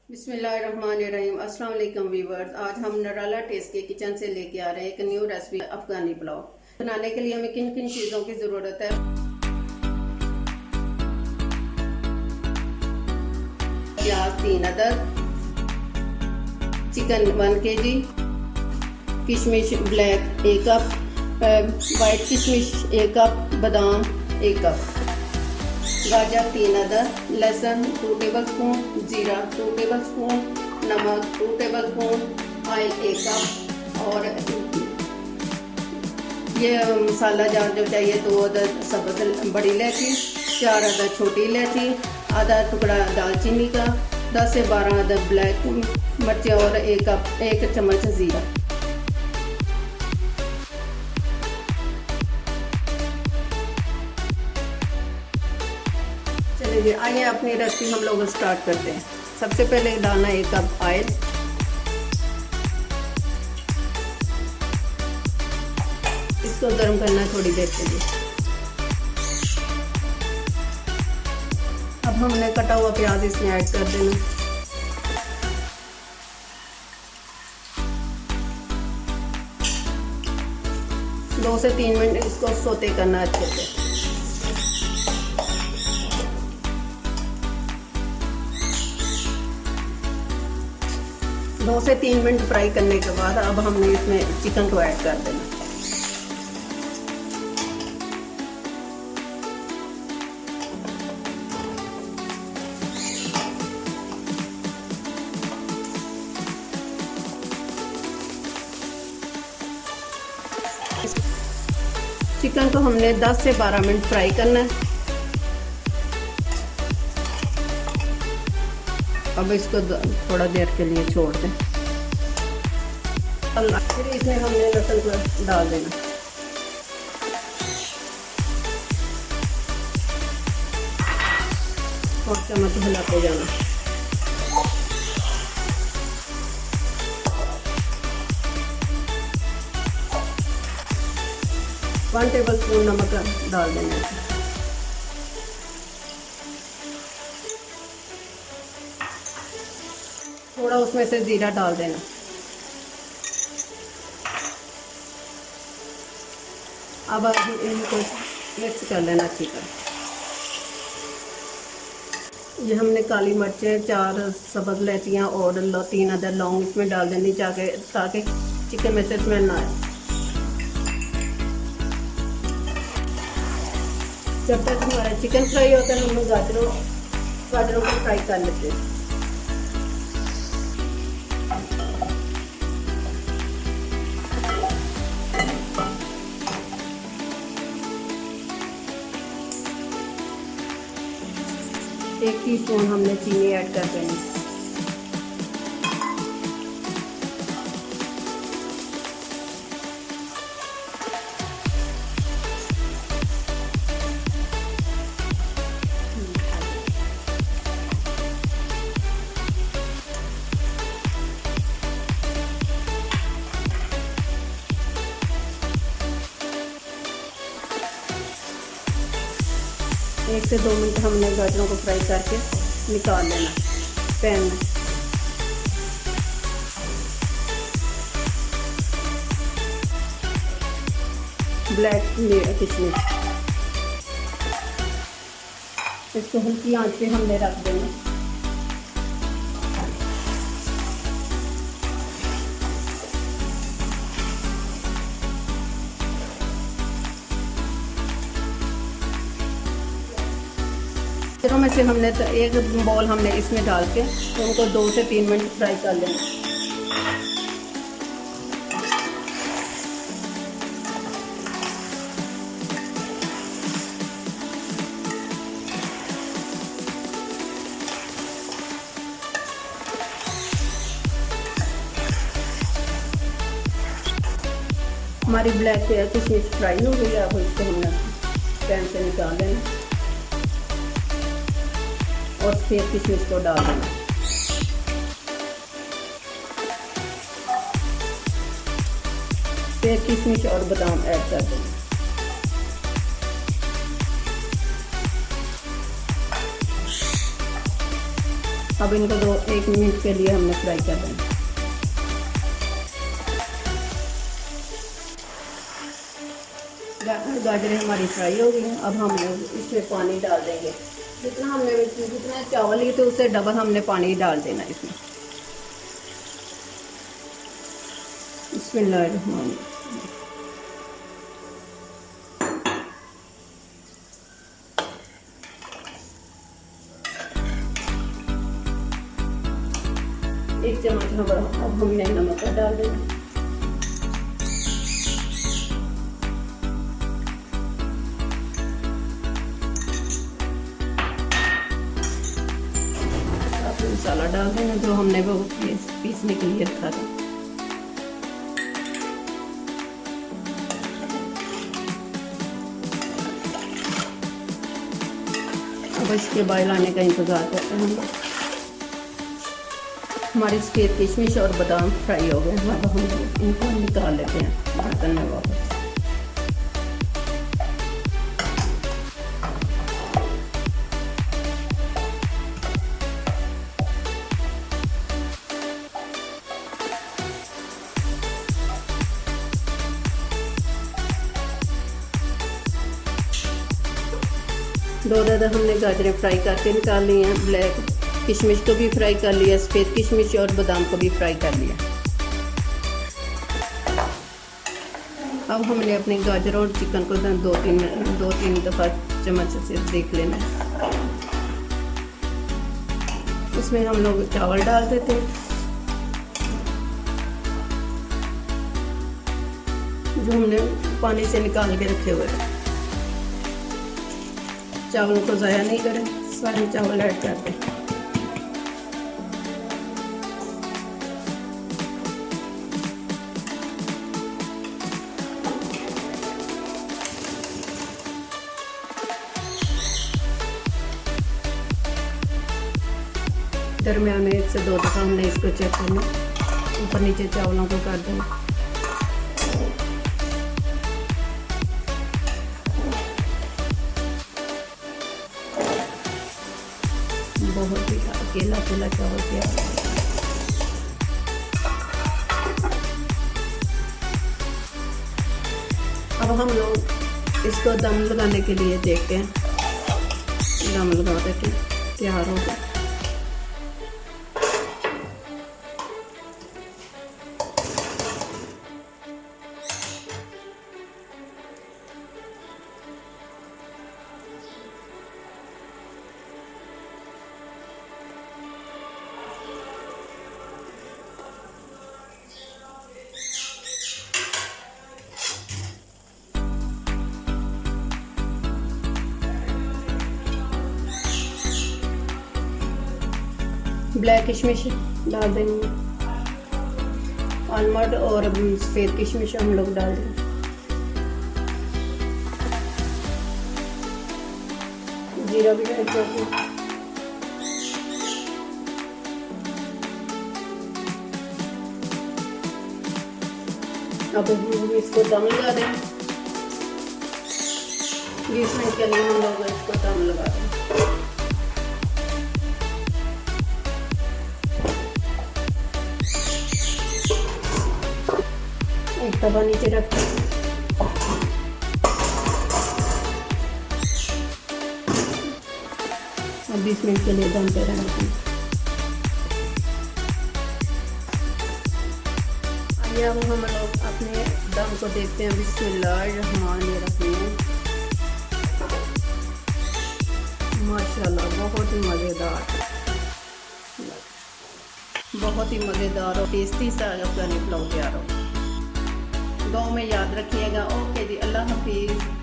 बिस्मिल्लाहिर्रहमानिर्रहीम। अस्सलाम वालेकुम व्यूअर्स। आज हम नराला टेस्ट के किचन से लेके आ रहे हैं एक न्यू रेसिपी अफगानी पुलाव। बनाने के लिए हमें किन किन चीज़ों की ज़रूरत है। प्याज 3 अदद, चिकन 1 kg, किशमिश ब्लैक 1 कप, वाइट किशमिश 1 कप, बादाम 1 कप, गाजर 3 अदद, लहसुन 2 टेबलस्पून, जीरा 2 टेबलस्पून, नमक 2 टेबलस्पून, ऑयल 1 कप और ये मसाला जार जो चाहिए 2 अदद सब्ज़ बड़ी इलायची, 4 अदद छोटी इलायची, आधा टुकड़ा दालचीनी का, 10 से 12 अदद ब्लैक मिर्चें और 1 चम्मच ज़ीरा। चलिए आइए अपनी रेसिपी हम लोग स्टार्ट करते हैं। सबसे पहले डालना 1 कप ऑयल, इसको गर्म करना है थोड़ी देर के लिए। अब हमने कटा हुआ प्याज इसमें ऐड कर देना। दो से 3 मिनट इसको सोते करना अच्छे से। दो से 3 मिनट फ्राई करने के बाद अब हमने इसमें चिकन को ऐड कर देना। चिकन को हमने 10 से 12 मिनट फ्राई करना है। अब इसको थोड़ा देर के लिए छोड़ दें। फिर इसमें हमने लहसुन को डाल देना। और चम्मच हिलाते जाना। वन टेबलस्पून नमक डाल देना। थोड़ा उसमें से जीरा डाल देना। अब इनको मिक्स कर लेना अच्छी तरह। ये हमने काली मिर्चें 4 सब्ज़ इलायचियाँ और 3 अदद लौंग इसमें डाल देनी ताकि चिकन में से स्मेल ना आए। जब तक हमारा चिकन फ्राई होता है हम गाजरों को फ्राई कर लेते हैं। एक टीस्पून हमने चीनी ऐड कर देनी। एक से 2 मिनट हमने गाजरों को फ्राई करके निकाल लेना पैन में। ब्लैक किशमिश इसको हल्की आंच पे हमने रख देना। फिर में से हमने एक बॉल हमने इसमें डाल के उनको 2 से 3 मिनट फ्राई कर लेना। हमारी ब्लैक किशमिश फ्राई हो गई है। अब इसको हमने पैन से निकाल लेना और फिर किशमिश को डाल देना। फिर किशमिश और बादाम ऐड कर देना। अब इनको 1 मिनट के लिए हमने फ्राई कर देना। गाजरें हमारी फ्राई हो गई हैं। अब हम इसमें पानी डाल देंगे। जितना चावल लिए थे उससे डबल हमने पानी डाल देना इसमें। बिस्मिल्लाहिर्रहमानिर्रहीम। एक चम्मच अब हमने नमक डाल देना। मसाला डाल देना जो हमने वो पीसने के लिए रखा था। अब इसके बॉयल आने का इंतज़ार करते हैं हम। हमारी सफ़ेद किशमिश और बादाम फ्राई हो गए हैं। अब हम इनको निकाल लेते हैं बर्तन में वापस। दो हमने गाजरें फ्राई करके निकाल ली हैं। ब्लैक किशमिश को भी फ्राई कर लिया, सफ़ेद किशमिश और बादाम को भी फ्राई कर लिया। अब हमने अपने गाजरों और चिकन को 2-3 दफ़ा चम्मच से देख लेना है। इसमें हम लोग चावल डाल देते हैं जो हमने पानी से निकाल के रखे हुए हैं। चावलों को ज़ाया नहीं करें, सारे चावल ऐड करते हैं। दरमियान में 1 से 2 दफ़ा हमने इसको चेक करना, ऊपर नीचे चावलों को कर देना। बहुत ही अकेला चावल तैयार। अब हम लोग इसको दम लगाने के लिए देखते हैं। दम लगा देते हैं, तैयार हो गया। ब्लैक किशमिश डाल देंगे, आलमंड और सफ़ेद किशमिश हम लोग डाल देंगे। जीरा भी ऐड कर दें। अब इसको दम लगा दें। 20 मिनट के लिए हम लोग इसको दम लगा दें। एक तवा नीचे रख अब 20 मिनट के लिए दम पे रहना चाहिए। आइए अब हम लोग अपने दम को देखते हैं। बिस्मिल्लाहिर्रहमानिर्रहीम। माशाल्लाह बहुत ही मज़ेदार, बहुत ही मज़ेदार और टेस्टी सा अफगानी पुलाव तैयार हो। दुआ में याद रखिएगा। ओके जी, अल्लाह हाफिज़।